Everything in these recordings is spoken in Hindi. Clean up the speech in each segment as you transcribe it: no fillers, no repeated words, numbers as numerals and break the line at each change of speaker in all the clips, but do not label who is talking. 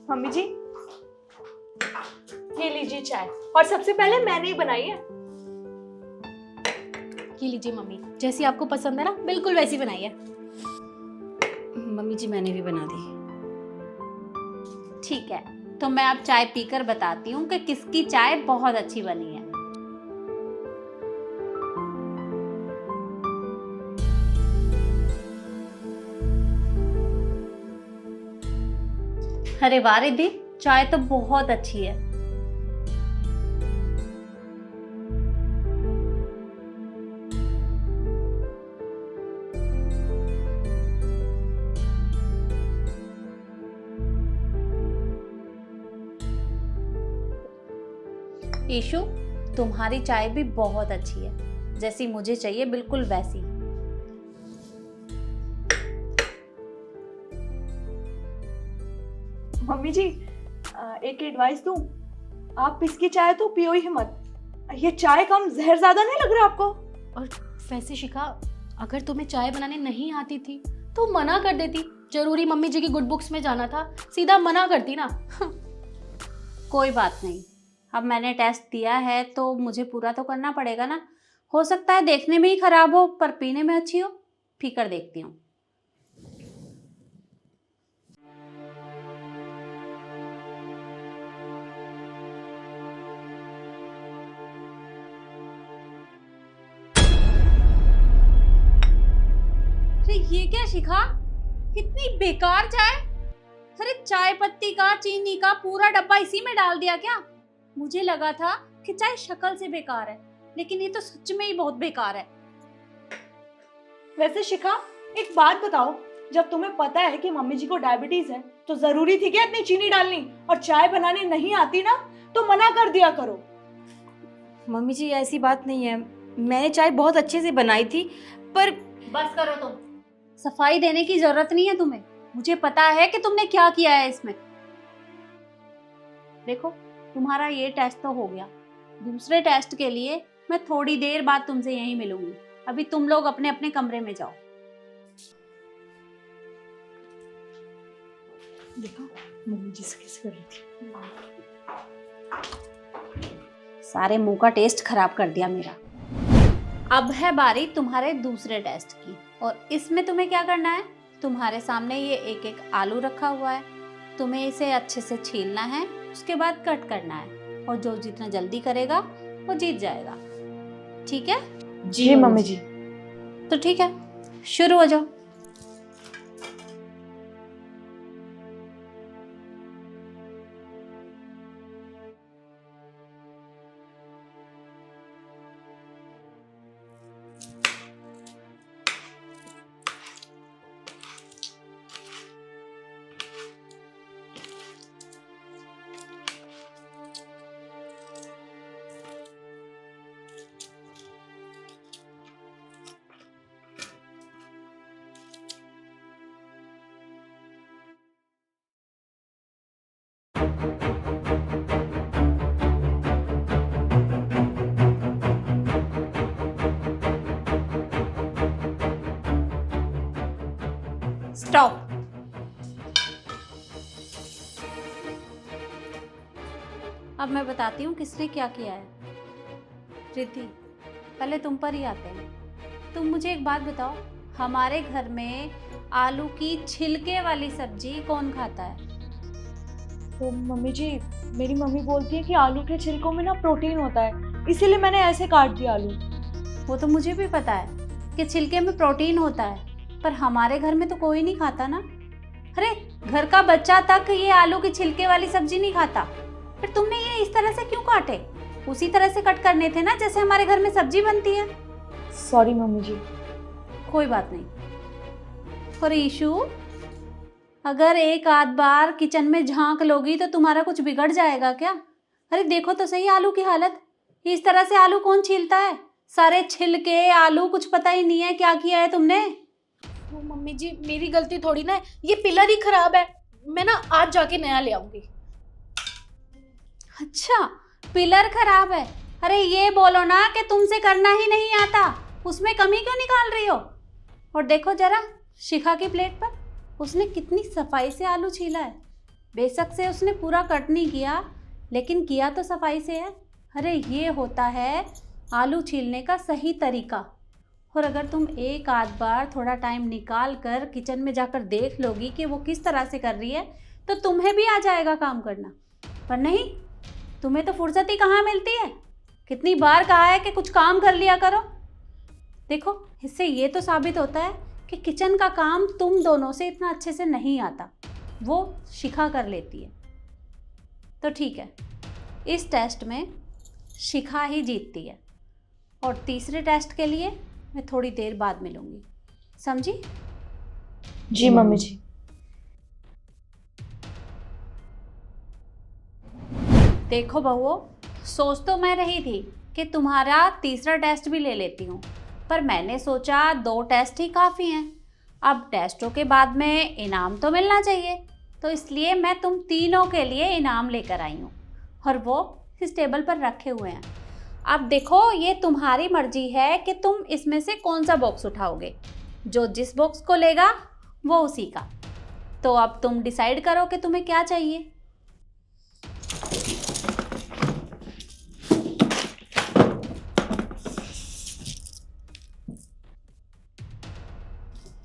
मम्मी जी, ये लीजिए चाय, और सबसे पहले मैंने ही बनाई है।
ये लीजिए मम्मी, जैसी आपको पसंद है ना बिल्कुल वैसी बनाई है।
मम्मी जी मैंने भी बना दी।
ठीक है, तो मैं अब चाय पीकर बताती हूँ कि किसकी चाय बहुत अच्छी बनी है। अरे वाह रिद्धि, चाय तो बहुत अच्छी है। ईशु, तुम्हारी चाय भी बहुत अच्छी है, जैसी मुझे चाहिए बिल्कुल वैसी।
मम्मी जी, एक एडवाइस दूं, आप इसकी चाय तो पियो ही मत। ये चाय कम जहर ज्यादा नहीं लग रहा आपको?
और वैसे शिखा, अगर तुम्हें चाय बनाने नहीं आती थी तो मना कर देती। जरूरी मम्मी जी की गुड बुक्स में जाना था, सीधा मना करती ना।
कोई बात नहीं, अब मैंने टेस्ट दिया है तो मुझे पूरा तो करना पड़ेगा ना। हो सकता है देखने में ही खराब हो पर पीने में अच्छी हो। पीकर देखती हूँ। अरे ये क्या शिखा, इतनी बेकार चाय। अरे चाय पत्ती का, चीनी का पूरा डब्बा इसी में डाल दिया क्या? मुझे लगा था कि चाय शक्ल से बेकार है, लेकिन ये तो सच में ही बहुत बेकार है।
वैसे शिखा, एक बात बताओ, जब तुम्हें पता है कि मम्मी जी को डायबिटीज है तो जरूरी थी क्या इतनी चीनी डालनी? और चाय बनाने नहीं आती ना तो मना कर दिया करो।
मम्मी जी ऐसी बात नहीं है, मैंने चाय बहुत अच्छे से बनाई थी, पर
बस करो तुम, सफाई देने की जरूरत नहीं है तुम्हें। मुझे पता है कि तुमने क्या किया है इसमें। देखो, तुम्हारा ये टेस्ट तो हो गया। दूसरे टेस्ट के लिए मैं थोड़ी देर बाद तुमसे यहीं मिलूंगी। अभी तुम लोग अपने अपने कमरे में जाओ।
देखा, मम्मी जी से किस कर रही थी।
सारे मुंह का टेस्ट खराब कर दिया मेरा। अब है बारी तुम्हारे दूसरे टेस्ट की, और इसमें तुम्हें क्या करना है? तुम्हारे सामने ये एक एक आलू रखा हुआ है, तुम्हें इसे अच्छे से छीलना है, उसके बाद कट करना है, और जो जितना जल्दी करेगा वो जीत जाएगा। ठीक है?
जी मम्मी जी।
तो ठीक है, शुरू हो जाओ। स्टॉप। अब मैं बताती हूँ किसने क्या किया है। रिद्धि, पहले तुम पर ही आते हैं। तुम मुझे एक बात बताओ, हमारे घर में आलू की छिलके वाली सब्जी कौन खाता है?
तो मम्मी जी, मेरी मम्मी बोलती है कि आलू के छिलकों में ना प्रोटीन होता है, इसीलिए मैंने ऐसे काट दिया आलू।
वो तो मुझे भी पता है कि छिलके में प्रोटीन होता है, पर हमारे घर में तो कोई नहीं खाता ना। अरे घर का बच्चा तक ये आलू की छिलके वाली सब्जी नहीं खाता। फिर तुमने ये इस तरह से क्यों काटे? उसी तरह से कट करने थे ना जैसे हमारे घर में सब्जी बनती है।
सॉरी मम्मी जी।
कोई बात नहीं। और ईशु, अगर एक आध बार किचन में झांक लोगी तो तुम्हारा कुछ बिगड़ जाएगा क्या? अरे देखो तो सही आलू की हालत। इस तरह से आलू कौन छीलता है? सारे छिलके आलू, कुछ पता ही नहीं है क्या किया है तुमने।
वो मम्मी जी, मेरी गलती थोड़ी ना है, ये पिलर ही खराब है। मैं ना आज जाके नया ले आऊंगी।
अच्छा, पिलर खराब है? अरे ये बोलो ना कि तुमसे करना ही नहीं आता, उसमें कमी क्यों निकाल रही हो? और देखो जरा शिखा की प्लेट पर, उसने कितनी सफाई से आलू छीला है। बेशक से उसने पूरा कट नहीं किया, लेकिन किया तो सफाई से है। अरे ये होता है आलू छीलने का सही तरीका। और अगर तुम एक आध बार थोड़ा टाइम निकाल कर किचन में जाकर देख लोगी कि वो किस तरह से कर रही है, तो तुम्हें भी आ जाएगा काम करना। पर नहीं, तुम्हें तो फुर्सत ही कहाँ मिलती है। कितनी बार कहा है कि कुछ काम कर लिया करो। देखो, इससे ये तो साबित होता है कि किचन का काम तुम दोनों से इतना अच्छे से नहीं आता, वो शिखा कर लेती है। तो ठीक है, इस टेस्ट में शिखा ही जीतती है, और तीसरे टेस्ट के लिए मैं थोड़ी देर बाद मिलूंगी, समझी?
जी मम्मी जी।
देखो बहुओं, सोच तो मैं रही थी कि तुम्हारा तीसरा टेस्ट भी ले लेती हूँ, पर मैंने सोचा 2 टेस्ट ही काफ़ी हैं। अब टेस्टों के बाद में इनाम तो मिलना चाहिए, तो इसलिए मैं तुम तीनों के लिए इनाम लेकर आई हूँ, और वो इस टेबल पर रखे हुए हैं। अब देखो, ये तुम्हारी मर्जी है कि तुम इसमें से कौन सा बॉक्स उठाओगे। जो जिस बॉक्स को लेगा वो उसी का। तो अब तुम डिसाइड करो कि तुम्हें क्या चाहिए।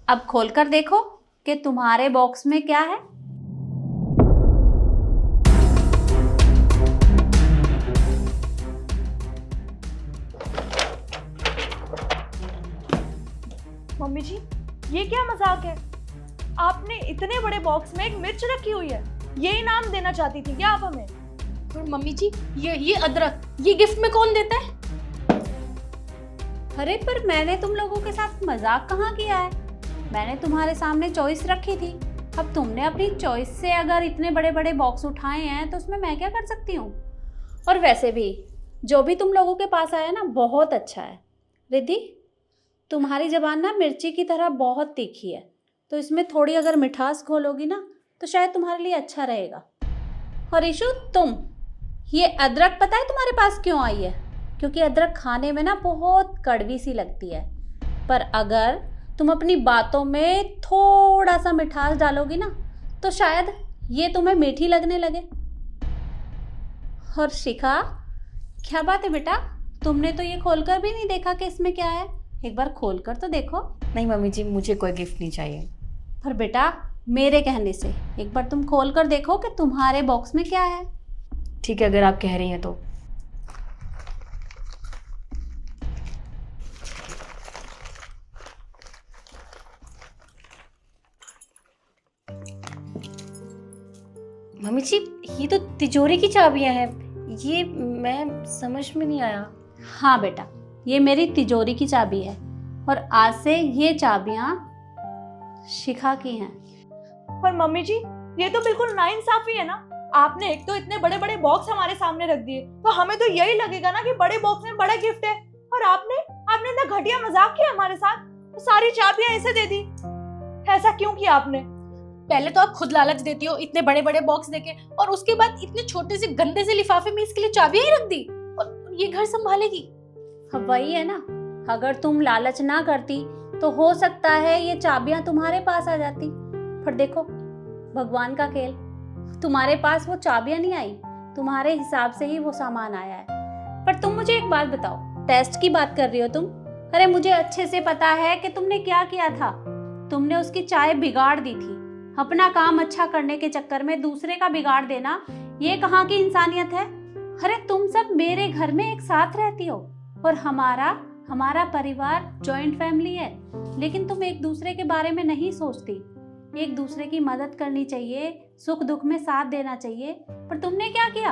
अब खोलकर देखो कि तुम्हारे बॉक्स में क्या है।
मम्मी जी, ये क्या मजाक है? आपने इतने बड़े बॉक्स में एक मिर्च रखी हुई है। ये इनाम देना चाहती थी क्या आप हमें?
और मम्मी जी, ये अदरक, ये गिफ्ट में कौन देता है?
अरे पर मैंने तुम लोगों के साथ मजाक कहाँ किया है। मैंने तुम्हारे सामने चॉइस रखी थी। अब तुमने अपनी चॉइस से अगर इतने बड़े बड़े बॉक्स उठाए हैं तो उसमें मैं क्या कर सकती हूँ। और वैसे भी जो भी तुम लोगों के पास आया ना, बहुत अच्छा है। रिद्धि, तुम्हारी ज़बान ना मिर्ची की तरह बहुत तीखी है, तो इसमें थोड़ी अगर मिठास घोलोगी ना तो शायद तुम्हारे लिए अच्छा रहेगा। और ईशु, तुम, ये अदरक पता है तुम्हारे पास क्यों आई है? क्योंकि अदरक खाने में ना बहुत कड़वी सी लगती है, पर अगर तुम अपनी बातों में थोड़ा सा मिठास डालोगी ना तो शायद ये तुम्हें मीठी लगने लगे। और शिखा, क्या बात है बेटा, तुमने तो ये खोलकर भी नहीं देखा कि इसमें क्या है। एक बार खोलकर तो देखो।
नहीं मम्मी जी, मुझे कोई गिफ्ट नहीं चाहिए।
पर बेटा, मेरे कहने से एक बार तुम खोलकर देखो कि तुम्हारे बॉक्स में क्या है।
ठीक है, अगर आप कह रही हैं तो। मम्मी जी, ये तो तिजोरी की चाबियां हैं। ये मैं समझ में नहीं आया।
हाँ बेटा, ये मेरी तिजोरी की चाबी है, और आज से ये चाबियां शिखा की हैं।
पर मम्मी जी, ये तो बिल्कुल नाइंसाफी है ना। आपने एक तो इतने बड़े बड़े बॉक्स हमारे सामने रख दिए, तो हमें तो यही लगेगा ना कि बड़े बॉक्स में बड़ा गिफ्ट है। और आपने इतना घटिया मजाक किया हमारे साथ, तो सारी चाबियां ऐसे दे दी। ऐसा क्यों किया आपने?
पहले तो आप खुद लालच देती हो इतने बड़े बड़े बॉक्स देके, और उसके बाद इतने छोटे से गंदे से लिफाफे में इसके लिए चाबियां ही रख दी, और ये घर संभालेगी।
अब वही है ना, अगर तुम लालच ना करती तो हो सकता है ये चाबियां तुम्हारे पास आ जाती। पर देखो, भगवान का खेल, तुम्हारे पास वो चाबियां नहीं आई, तुम्हारे हिसाब से ही वो सामान आया है। पर तुम मुझे एक बात बताओ, टेस्ट की बात कर रही हो तुम। अरे मुझे अच्छे से पता है कि तुमने क्या किया था। तुमने उसकी चाय बिगाड़ दी थी। अपना काम अच्छा करने के चक्कर में दूसरे का बिगाड़ देना, ये कहाँ की इंसानियत है? अरे तुम सब मेरे घर में एक साथ रहती हो, और हमारा परिवार जॉइंट फैमिली है, लेकिन तुम एक दूसरे के बारे में नहीं सोचती। एक दूसरे की मदद करनी चाहिए, सुख दुख में साथ देना चाहिए। पर तुमने क्या किया?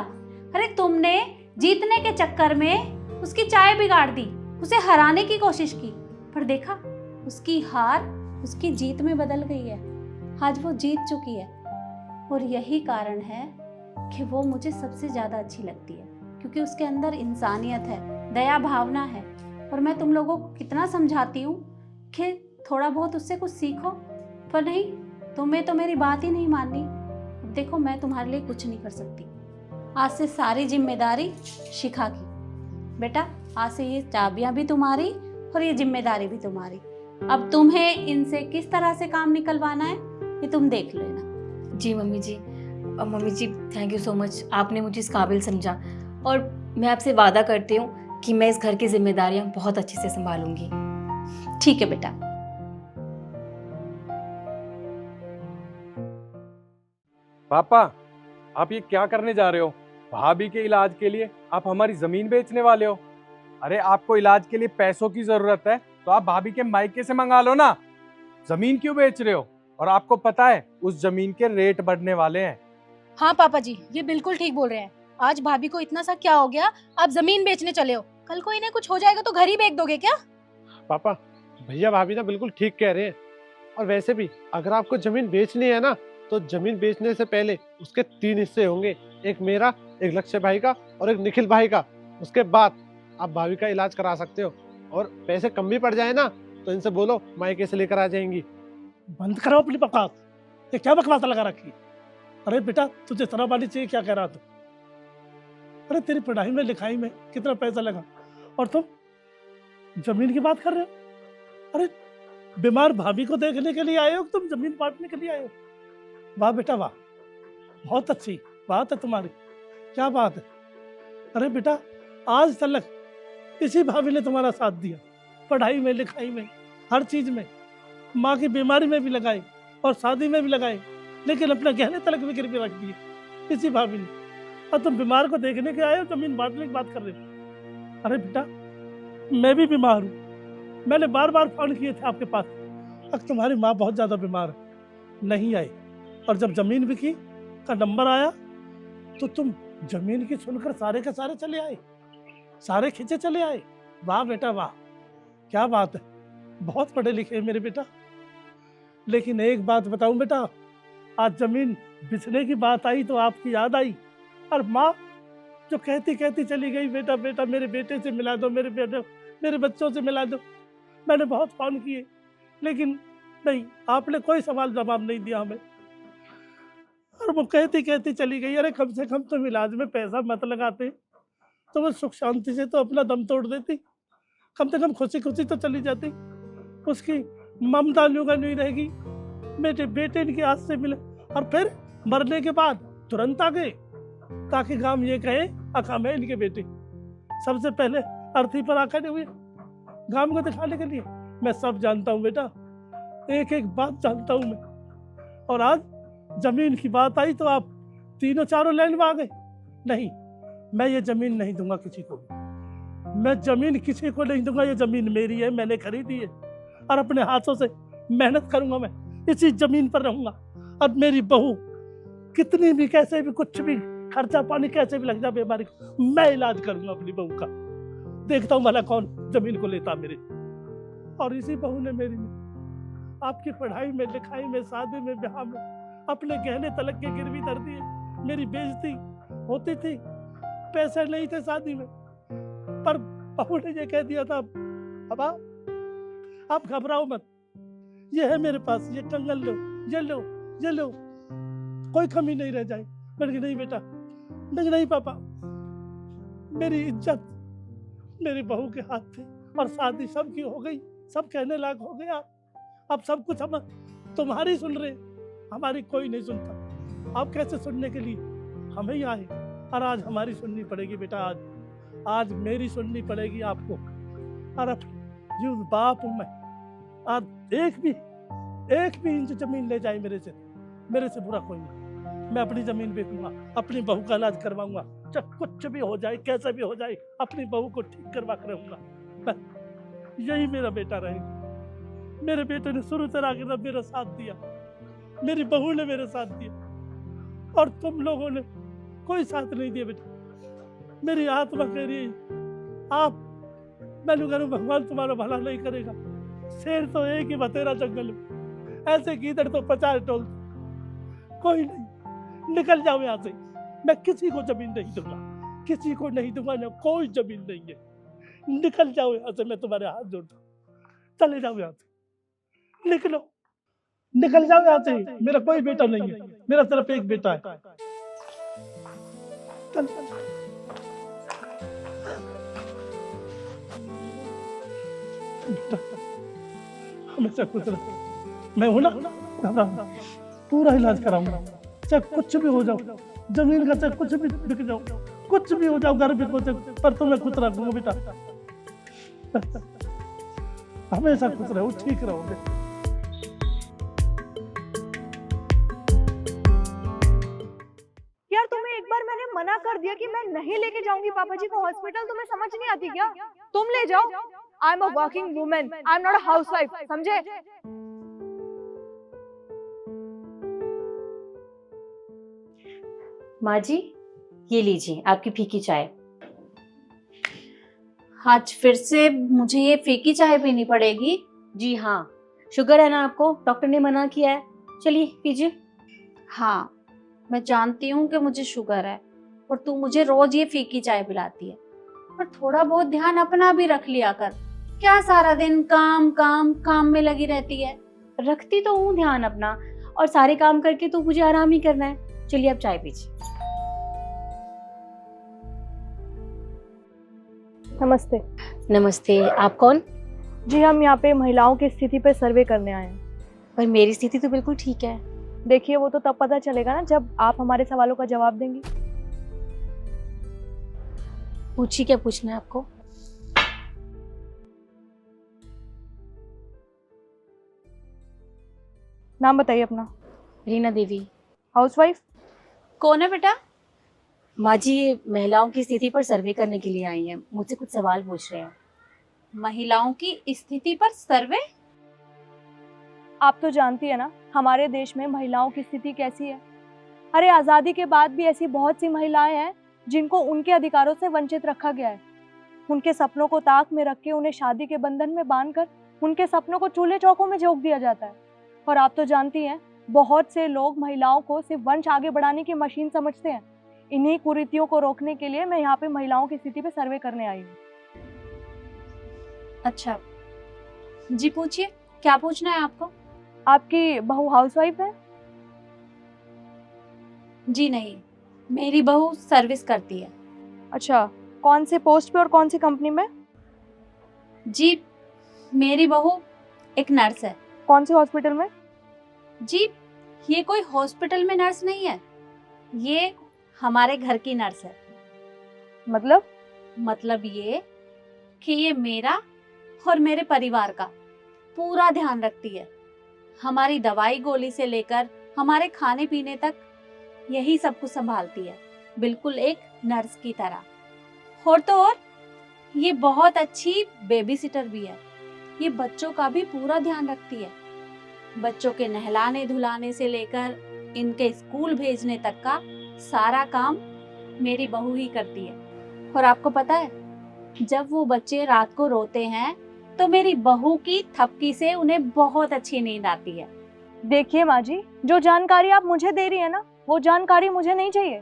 अरे तुमने जीतने के चक्कर में उसकी चाय बिगाड़ दी, उसे हराने की कोशिश की। पर देखा, उसकी हार उसकी जीत में बदल गई है। आज वो जीत चुकी है, और यही कारण है कि वो मुझे सबसे ज़्यादा अच्छी लगती है, क्योंकि उसके अंदर इंसानियत है, दया भावना है। और मैं तुम लोगों को कितना समझाती हूँ कि थोड़ा बहुत उससे कुछ सीखो, पर नहीं, तुम्हें तो मेरी बात ही नहीं माननी। अब देखो, मैं तुम्हारे लिए कुछ नहीं कर सकती। आज से सारी जिम्मेदारी शिखा की। बेटा, आज से ये चाबियां भी तुम्हारी और ये जिम्मेदारी भी तुम्हारी। अब तुम्हें इनसे किस तरह से काम निकलवाना है ये तुम देख लेना।
जी मम्मी जी, मम्मी जी थैंक यू सो मच, आपने मुझे इस काबिल समझा और मैं आपसे वादा करती हूँ कि मैं इस घर की जिम्मेदारियाँ बहुत अच्छे से संभालूंगी।
ठीक है बेटा।
पापा, आप ये क्या करने जा रहे हो? भाभी के इलाज के लिए आप हमारी जमीन बेचने वाले हो? अरे आपको इलाज के लिए पैसों की जरूरत है तो आप भाभी के मायके से मंगा लो ना। जमीन क्यों बेच रहे हो? और आपको पता है उस जमीन के रेट बढ़ने वाले हैं।
हाँ पापा जी, ये बिल्कुल ठीक बोल रहे हैं। आज भाभी को इतना सा क्या हो गया, आप जमीन बेचने चले हो? कल को इन्हें कुछ हो जाएगा तो घर ही बेच दोगे क्या?
पापा, भैया भाभी ना बिल्कुल ठीक कह रहे हैं। और वैसे भी अगर आपको जमीन बेचनी है ना, तो जमीन बेचने से पहले उसके 3 हिस्से होंगे, एक मेरा, एक लक्ष्य भाई का और एक निखिल भाई का। उसके बाद आप भाभी का इलाज करा सकते हो। और पैसे कम भी पड़ जाए ना तो इनसे बोलो मायके से लेकर आ जाएंगी।
बंद करो अपनी बकवास। ये क्या बकवास लगा रखी? अरे बेटा तुझे शर्म आनी चाहिए, क्या कह रहा तू? अरे तेरी पढ़ाई में लिखाई में कितना पैसा लगा और तुम जमीन की बात कर रहे हो? अरे बीमार भाभी को देखने के लिए आए हो, तुम जमीन बांटने के लिए आए हो? वाह बेटा वाह, बहुत अच्छी बात है तुम्हारी, क्या बात है। अरे बेटा आज तक इसी भाभी ने तुम्हारा साथ दिया, पढ़ाई में लिखाई में हर चीज में, माँ की बीमारी में भी लगाए और शादी में भी लगाए, लेकिन अपना गहने तलक भी गिरवी रख दिए इसी भाभी ने। और तुम बीमार को देखने के आए हो, जमीन बांटने की बात कर रहे हो? अरे बेटा मैं भी बीमार हूँ, मैंने बार बार फोन किए थे आपके पास। अब तुम्हारी माँ बहुत ज़्यादा बीमार है, नहीं आई। और जब जमीन बिकी का नंबर आया तो तुम जमीन की सुनकर सारे के सारे चले आए, सारे खींचे चले आए। वाह बेटा वाह, क्या बात है, बहुत पढ़े लिखे हैं मेरे बेटा। लेकिन एक बात बताऊं बेटा, आज जमीन बिचने की बात आई तो आपकी याद आई। और माँ जो कहती कहती चली गई, बेटा बेटा मेरे बेटे से मिला दो, मेरे बेटे मेरे बच्चों से मिला दो। मैंने बहुत फोन किए लेकिन नहीं, आपने कोई सवाल जवाब नहीं दिया हमें। और वो कहती कहती चली गई। अरे कम से कम तुम इलाज में पैसा मत लगाते तो वो सुख शांति से तो अपना दम तोड़ देती, कम से कम खुशी खुशी तो चली जाती। उसकी ममता न्यूगा नहीं रहेगी, मेरे बेटे इनके हाथ से मिले। और फिर मरने के बाद तुरंत आ गए ताकि गांव ये कहे अकाम है इनके बेटे। सबसे पहले अर्थी पर आकर हुए गांव को दिखाने के लिए। मैं सब जानता हूँ बेटा, एक एक बात जानता हूँ मैं। और आज जमीन की बात आई तो आप तीनों चारों लाइन में आ गए। नहीं, मैं ये जमीन नहीं दूंगा किसी को भी, मैं जमीन किसी को नहीं दूंगा। ये जमीन मेरी है, मैंने खरीदी है और अपने हाथों से मेहनत करूंगा। मैं इसी जमीन पर रहूंगा। और मेरी बहू कितनी भी कैसे भी कुछ भी खर्चा पानी कैसे भी लग जाए बीमारी को, मैं इलाज करूंगा अपनी बहू का। देखता हूँ भला कौन जमीन को लेता मेरे। और इसी बहू ने मेरी आपकी पढ़ाई में लिखाई में शादी में ब्याह में अपने गहने तलक के गिरवी धर दिए। मेरी बेइज्जती होती थी, पैसे नहीं थे शादी में, पर बहू ने ये कह दिया था अब आप घबराओ मत, ये है मेरे पास, ये कंगन लो, ये लो, ये लो, कोई कमी नहीं रह जाए। मैंने कहा नहीं बेटा, नहीं नहीं पापा, मेरी इज्जत मेरी बहू के हाथ थी और शादी सबकी हो गई, सब कहने लायक हो गया। अब सब कुछ हम तुम्हारी सुन रहे, हमारी कोई नहीं सुनता। आप कैसे सुनने के लिए हमें ही आए। और आज हमारी सुननी पड़ेगी बेटा, आज मेरी सुननी पड़ेगी आपको। और अब जो बाप हूँ मैं, आज एक भी इंच जमीन ले जाए मेरे से बुरा कोई नहीं। मैं अपनी जमीन बेचूंगा, अपनी बहू का इलाज करवाऊंगा, चाहे कुछ भी हो जाए, कैसे भी हो जाए, अपनी बहू को ठीक करवा कर रहूंगा। यही मेरा बेटा रहेगा। मेरे बेटे ने शुरू से आगे तक मेरा साथ दिया, मेरी बहू ने मेरे साथ दिया, और तुम लोगों ने कोई साथ नहीं दिया बेटा। मेरी आत्मा कह रही है आप, मैंने कहा भगवान तुम्हारा भला नहीं करेगा। शेर तो एक ही बतेरा जंगल में, ऐसे गीदड़ तो 50 टोल। कोई नहीं, निकल जाओ यहाँ से। मैं किसी को जमीन नहीं दूंगा, किसी को नहीं दूंगा, ना कोई जमीन नहीं है। निकल जाओ यहाँ से, मैं तुम्हारे हाथ जोड़ता हूँ। चले जाओ यहाँ से, निकलो, निकल जाओ यहाँ से। मेरा कोई बेटा नहीं है, मेरा सिर्फ एक बेटा है। चल बेटा, हमेशा खुश रहो। मैं हूं ना, पूरा इलाज कराऊंगा। चाहे कुछ भी हो जाओ, जमीन का चाहे कुछ भी बिक जाओ, कुछ भी हो जाओ, घर बिको चाहे, पर तुम्हें खुश रखूंगा बेटा। हमेशा खुश रहो, ठीक रहोगे।
यार तुम्हें एक बार मैंने मना कर दिया कि मैं नहीं लेके जाऊंगी पापा जी को हॉस्पिटल, तुम्हें समझ नहीं आती क्या? तुम ले जाओ। I am a working women, I am not a housewife, समझे?
माँ जी, ये लीजिए आपकी फीकी चाय।
आज फिर से मुझे ये फीकी चाय पीनी पड़ेगी?
जी हाँ, शुगर है ना आपको, डॉक्टर ने मना किया है। चलिए पीजिए।
हाँ, मैं जानती हूँ कि मुझे शुगर है और तू मुझे रोज ये फीकी चाय पिलाती है, पर थोड़ा बहुत ध्यान अपना भी रख लिया कर। क्या सारा दिन काम काम काम में लगी रहती है?
रखती तो हूँ ध्यान अपना, और सारे काम करके तो मुझे आराम ही करना है। चलिए आप चाय पीजिए।
नमस्ते
नमस्ते, आप कौन?
जी, हम यहाँ पे महिलाओं की स्थिति पे सर्वे करने आए हैं।
पर मेरी स्थिति तो बिल्कुल ठीक है।
देखिए, वो तो तब पता चलेगा ना जब आप हमारे सवालों का जवाब देंगी।
पूछिए, क्या पूछना है आपको?
नाम बताइए अपना।
रीना देवी।
हाउसवाइफ?
कौन है बेटा?
माँ जी, ये महिलाओं की स्थिति पर सर्वे करने के लिए आई हैं, मुझसे कुछ सवाल पूछ रहे हैं।
महिलाओं की स्थिति पर सर्वे?
आप तो जानती है ना हमारे देश में महिलाओं की स्थिति कैसी है। अरे आज़ादी के बाद भी ऐसी बहुत सी महिलाएं हैं जिनको उनके अधिकारों से वंचित रखा गया है। उनके सपनों को ताक में रख के उन्हें शादी के बंधन में बांधकर उनके सपनों को चूल्हे चौकों में झोंक दिया जाता है। और आप तो जानती हैं, बहुत से लोग महिलाओं को सिर्फ वंश आगे बढ़ाने की मशीन समझते हैं। इन्हीं कुरीतियों को रोकने के लिए मैं यहाँ पे महिलाओं की स्थिति पे सर्वे करने आई हूँ।
अच्छा जी, पूछिए, क्या पूछना है आपको?
आपकी बहू हाउसवाइफ है?
जी नहीं, मेरी बहू सर्विस करती है।
अच्छा, कौन से पोस्ट पे और कौन सी कंपनी में?
जी, मेरी बहू एक नर्स है।
कौन से हॉस्पिटल में?
जी, ये कोई हॉस्पिटल में नर्स नहीं है, ये हमारे घर की नर्स है। मतलब ये कि ये मेरा और मेरे परिवार का पूरा ध्यान रखती है। हमारी दवाई गोली से लेकर हमारे खाने पीने तक यही सब कुछ संभालती है, बिल्कुल एक नर्स की तरह। और तो और ये बहुत अच्छी बेबी सिटर भी है। ये बच्चों का भी पूरा ध्यान रखती है। बच्चों के नहलाने धुलाने से लेकर इनके स्कूल भेजने तक का सारा काम मेरी बहू ही करती है। और आपको पता है, जब वो बच्चे रात को रोते हैं तो मेरी बहू की थपकी से उन्हें बहुत अच्छी नींद आती है।
देखिए माँ जी, जो जानकारी आप मुझे दे रही है ना, वो जानकारी मुझे नहीं चाहिए।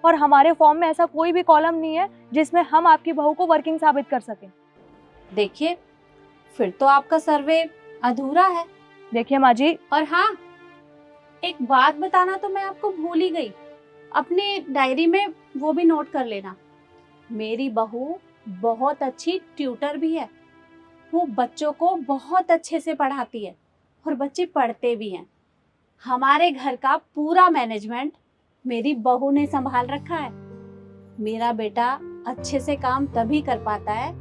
और हमारे फॉर्म में ऐसा कोई भी कॉलम नहीं है जिसमें हम आपकी बहू को वर्किंग साबित कर सकें।
देखिए, फिर तो आपका सर्वे अधूरा है।
देखिए माँ जी,
और हाँ, एक बात बताना तो मैं आपको भूल ही गई, अपने डायरी में वो भी नोट कर लेना। मेरी बहू बहुत अच्छी ट्यूटर भी है। वो बच्चों को बहुत अच्छे से पढ़ाती है और बच्चे पढ़ते भी हैं। हमारे घर का पूरा मैनेजमेंट मेरी बहू ने संभाल रखा है। मेरा बेटा अच्छे से काम तभी कर पाता है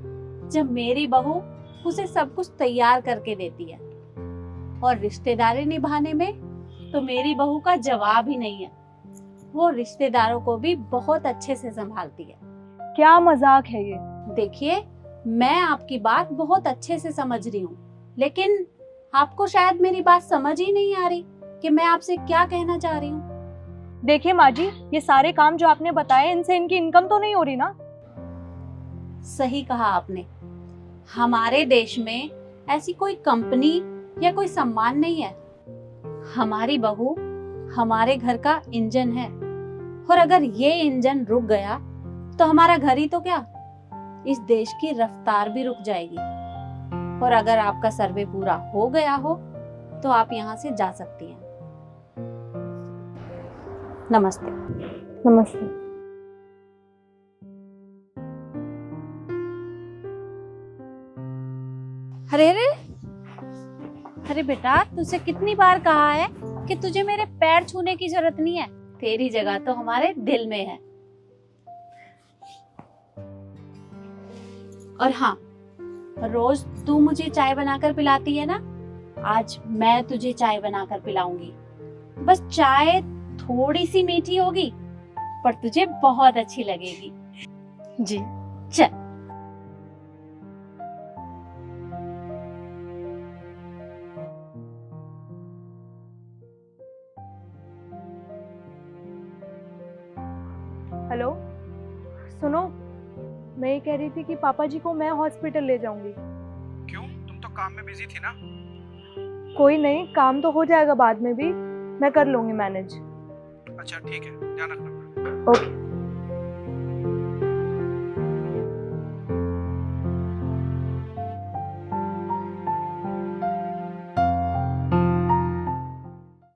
जब मेरी बहू उसे सब कुछ तैयार करके देती है। और रिश्तेदारी निभाने में तो मेरी बहू का जवाब ही नहीं है। वो रिश्तेदारों को भी बहुत अच्छे से संभालती है।
क्या मजाक है ये?
देखिए, मैं आपकी बात बहुत अच्छे से समझ रही हूँ, लेकिन आपको शायद मेरी बात समझ ही नहीं आ रही कि मैं आपसे क्या कहना चाह रही हूँ।
देखिए माँ जी, ये सारे काम जो आपने बताए, इनसे इनकी इनकम तो नहीं हो रही ना?
सही कहा आपने। हमारे देश में ऐसी कोई कंपनी या कोई सम्मान नहीं है। हमारी बहू हमारे घर का इंजन है, और अगर ये इंजन रुक गया तो हमारा घर ही तो क्या, इस देश की रफ्तार भी रुक जाएगी। और अगर आपका सर्वे पूरा हो गया हो तो आप यहाँ से जा सकती हैं। नमस्ते।
नमस्ते।
अरे अरे अरे बेटा, तुझसे कितनी बार कहा है कि तुझे मेरे पैर छूने की जरूरत नहीं है। तेरी जगह तो हमारे दिल में है। और हाँ, रोज तू मुझे चाय बनाकर पिलाती है ना, आज मैं तुझे चाय बनाकर पिलाऊंगी। बस चाय थोड़ी सी मीठी होगी पर तुझे बहुत अच्छी लगेगी।
जी।
चल।
हेलो, सुनो, मैं ये कह रही थी कि पापा जी को मैं हॉस्पिटल ले जाऊंगी।
क्यों? तुम तो काम में बिजी थी ना।
कोई नहीं, काम तो हो जाएगा बाद में भी, मैं कर लूंगी मैनेज।
अच्छा ठीक है, ध्यान रखना।
ओके।